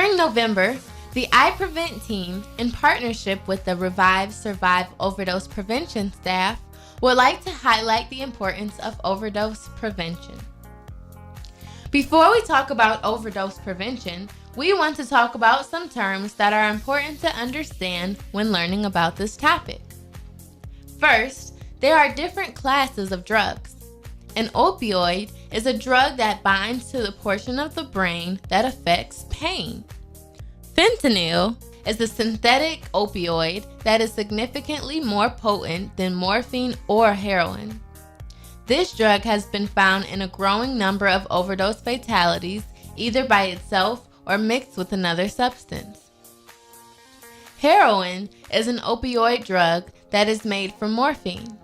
During November, the iPrevent team, in partnership with the Revive Survive Overdose Prevention staff, would like to highlight the importance of overdose prevention. Before we talk about overdose prevention, we want to talk about some terms that are important to understand when learning about this topic. First, there are different classes of drugs. An opioid is a drug that binds to the portion of the brain that affects pain. Fentanyl is a synthetic opioid that is significantly more potent than morphine or heroin. This drug has been found in a growing number of overdose fatalities, either by itself or mixed with another substance. Heroin is an opioid drug that is made from morphine.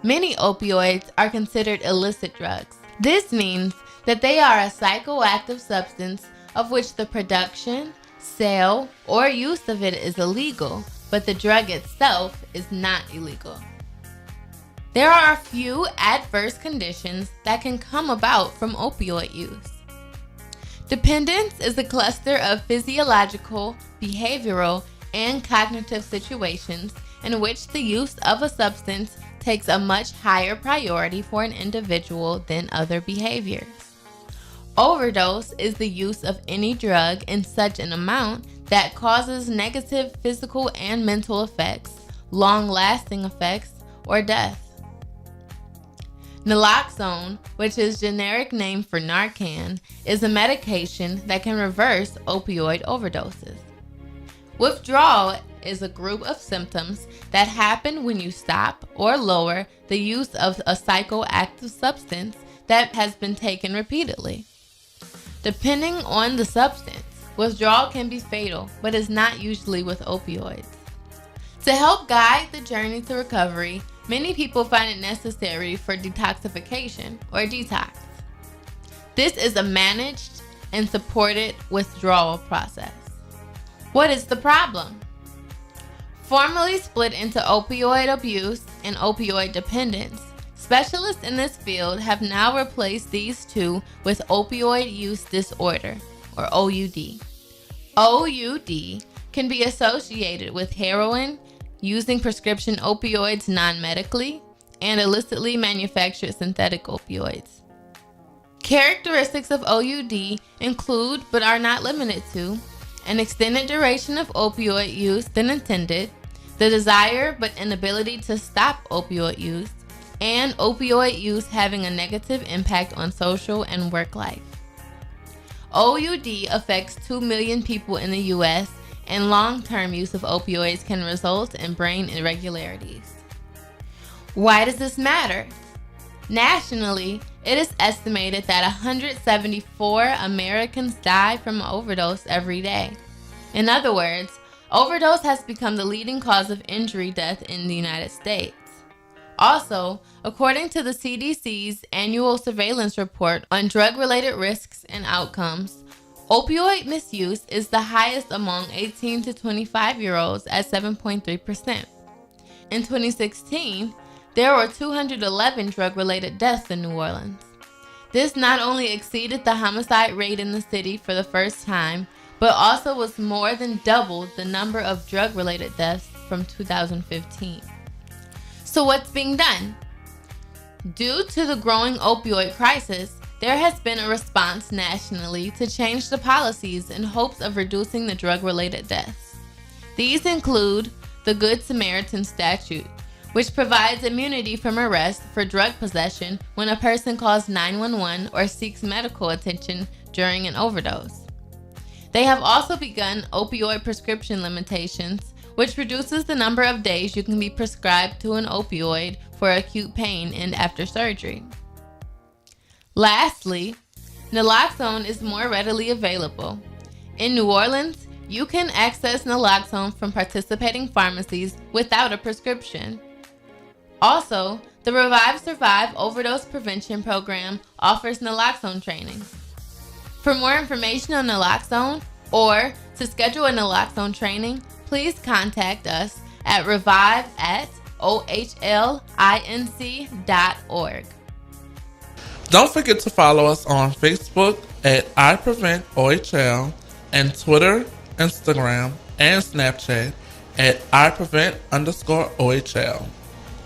Many opioids are considered illicit drugs. This means that they are a psychoactive substance of which the production, sale, or use of it is illegal, but the drug itself is not illegal. There are a few adverse conditions that can come about from opioid use. Dependence is a cluster of physiological, behavioral, and cognitive situations in which the use of a substance takes a much higher priority for an individual than other behaviors. Overdose is the use of any drug in such an amount that causes negative physical and mental effects, long-lasting effects, or death. Naloxone, which is generic name for Narcan, is a medication that can reverse opioid overdoses. Withdrawal is a group of symptoms that happen when you stop or lower the use of a psychoactive substance that has been taken repeatedly. Depending on the substance, withdrawal can be fatal, but is not usually with opioids. To help guide the journey to recovery, many people find it necessary for detoxification or detox. This is a managed and supported withdrawal process. What is the problem? Formerly split into opioid abuse and opioid dependence, specialists in this field have now replaced these two with opioid use disorder, or OUD. OUD can be associated with heroin, using prescription opioids non-medically, and illicitly manufactured synthetic opioids. Characteristics of OUD include, but are not limited to, an extended duration of opioid use than intended, the desire but inability to stop opioid use, and opioid use having a negative impact on social and work life. OUD affects 2 million people in the U.S., and long-term use of opioids can result in brain irregularities. Why does this matter? Nationally, it is estimated that 174 Americans die from overdose every day. In other words, overdose has become the leading cause of injury death in the United States. Also, according to the CDC's annual surveillance report on drug-related risks and outcomes, opioid misuse is the highest among 18 to 25-year-olds at 7.3%. In 2016, there were 211 drug-related deaths in New Orleans. This not only exceeded the homicide rate in the city for the first time, but also was more than double the number of drug-related deaths from 2015. So what's being done? Due to the growing opioid crisis, there has been a response nationally to change the policies in hopes of reducing the drug-related deaths. These include the Good Samaritan statute, which provides immunity from arrest for drug possession when a person calls 911 or seeks medical attention during an overdose. They have also begun opioid prescription limitations, which reduces the number of days you can be prescribed to an opioid for acute pain and after surgery. Lastly, naloxone is more readily available. In New Orleans, you can access naloxone from participating pharmacies without a prescription. Also, the Revive Survive Overdose Prevention Program offers naloxone training. For more information on naloxone or to schedule a naloxone training, please contact us at revive@ohllinc.org. Don't forget to follow us on Facebook at iPrevent OHL and Twitter, Instagram, and Snapchat at iPrevent_OHL.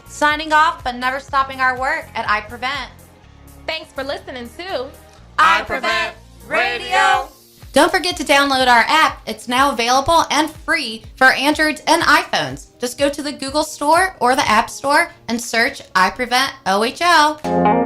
Signing off, but never stopping our work at iPrevent. Thanks for listening to iPrevent Radio. Don't forget to download our app. It's now available and free for Androids and iPhones. Just go to the Google Store or the App Store and search iPrevent OHL.